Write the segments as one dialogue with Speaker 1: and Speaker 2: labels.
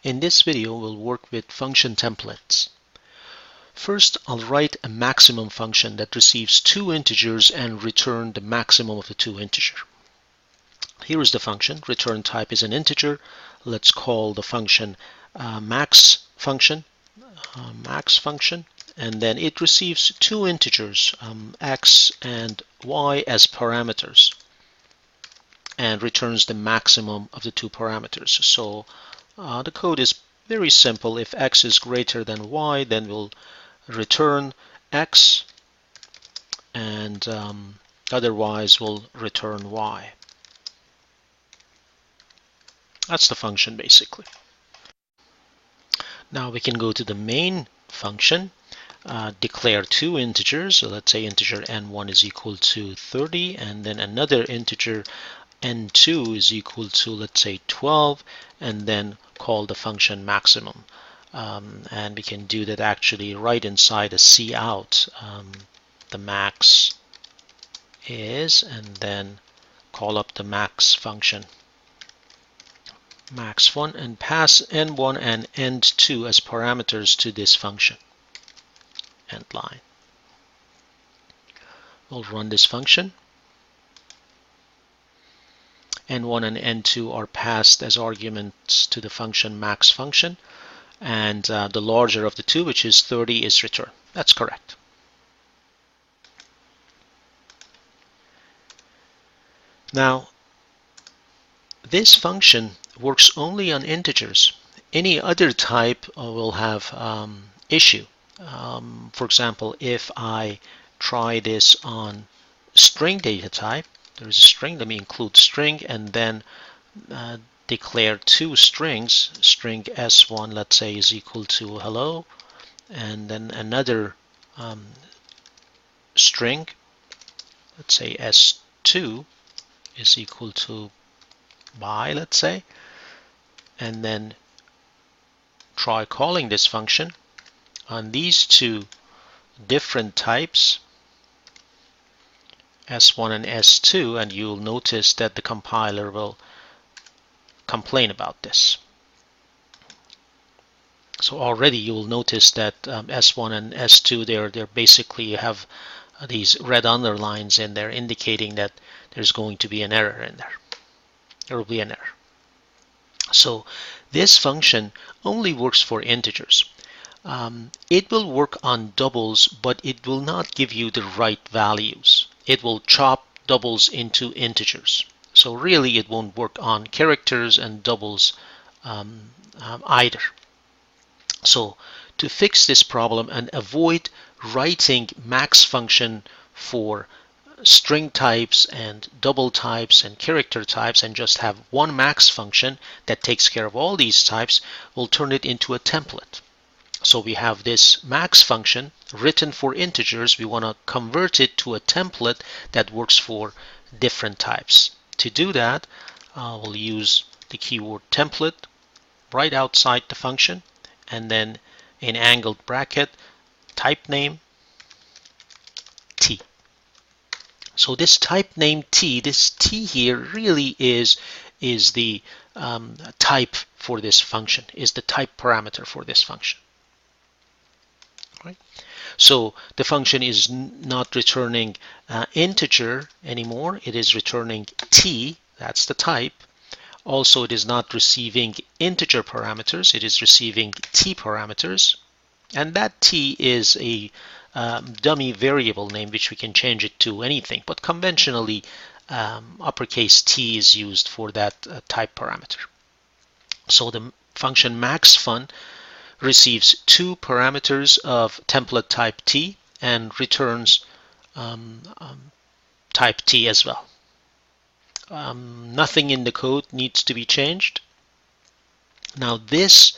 Speaker 1: In this video, we'll work with function templates. First, I'll write a maximum function that receives two integers and return the maximum of the two integers. Here is the function. Return type is an integer. Let's call the function max function, and then it receives two integers, x and y, as parameters, and returns the maximum of the two parameters. So the code is very simple. If x is greater than y, then we'll return x, and otherwise we'll return y. That's the function basically. Now we can go to the main function, declare two integers. So let's say integer n1 is equal to 30, and then another integer n2 is equal to, let's say, 12, and then call the function maximum. And we can do that actually right inside a cout. The max is, and then call up the max function, max1, and pass n1 and n2 as parameters to this function, end line. We'll run this function. n1 and n2 are passed as arguments to the function max function, and the larger of the two, which is 30, is returned. That's correct. Now, this function works only on integers. Any other type will have issue. For example, if I try this on string data type, there is a string, let me include string, and then declare two strings. String s1, let's say, is equal to hello, and then another string, let's say s2, is equal to bye, let's say, and then try calling this function on these two different types, s1 and s2, and you'll notice that the compiler will complain about this. So already you will notice that s1 and s2, they're basically have these red underlines in there indicating that there's going to be an error in there. There will be an error. So this function only works for integers. It will work on doubles, but it will not give you the right values. It will chop doubles into integers. So really it won't work on characters and doubles either. So to fix this problem and avoid writing max function for string types and double types and character types and just have one max function that takes care of all these types, we'll turn it into a template. So we have this max function written for integers. We want to convert it to a template that works for different types. To do that, we'll use the keyword template right outside the function, and then in angled bracket, type name t. So this type name t, this t here really is the type for this function, is the type parameter for this function. Right? So the function is not returning integer anymore. It is returning t, that's the type. Also, it is not receiving integer parameters. It is receiving t parameters. And that t is a dummy variable name, which we can change it to anything. But conventionally, uppercase t is used for that type parameter. So the function maxfun receives two parameters of template type t and returns type t as well. Nothing in the code needs to be changed. Now this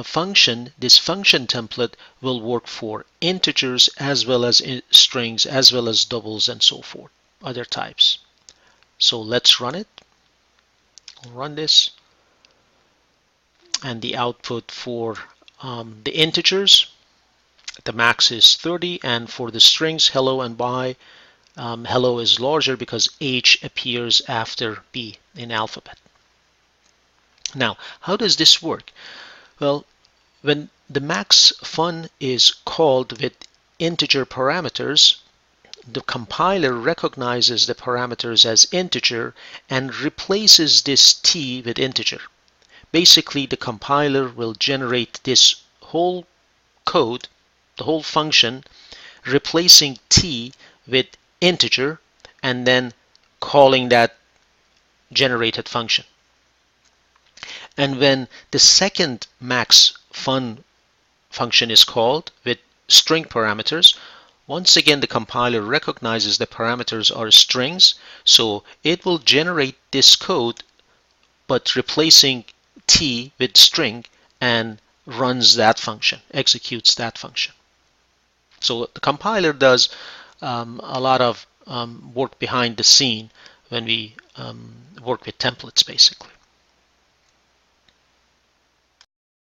Speaker 1: function template will work for integers as well as strings as well as doubles and so forth, other types. So let's run it. I'll run this, and the output for the integers, the max is 30, and for the strings hello and bye, hello is larger because H appears after B in alphabet. Now, how does this work? Well, when the max fun is called with integer parameters, the compiler recognizes the parameters as integer and replaces this t with integer. Basically, the compiler will generate this whole code, the whole function, replacing t with integer and then calling that generated function. And when the second max fun function is called with string parameters, once again the compiler recognizes the parameters are strings, so it will generate this code but replacing t with string and runs that function, executes that function. So the compiler does a lot of work behind the scene when we work with templates, basically.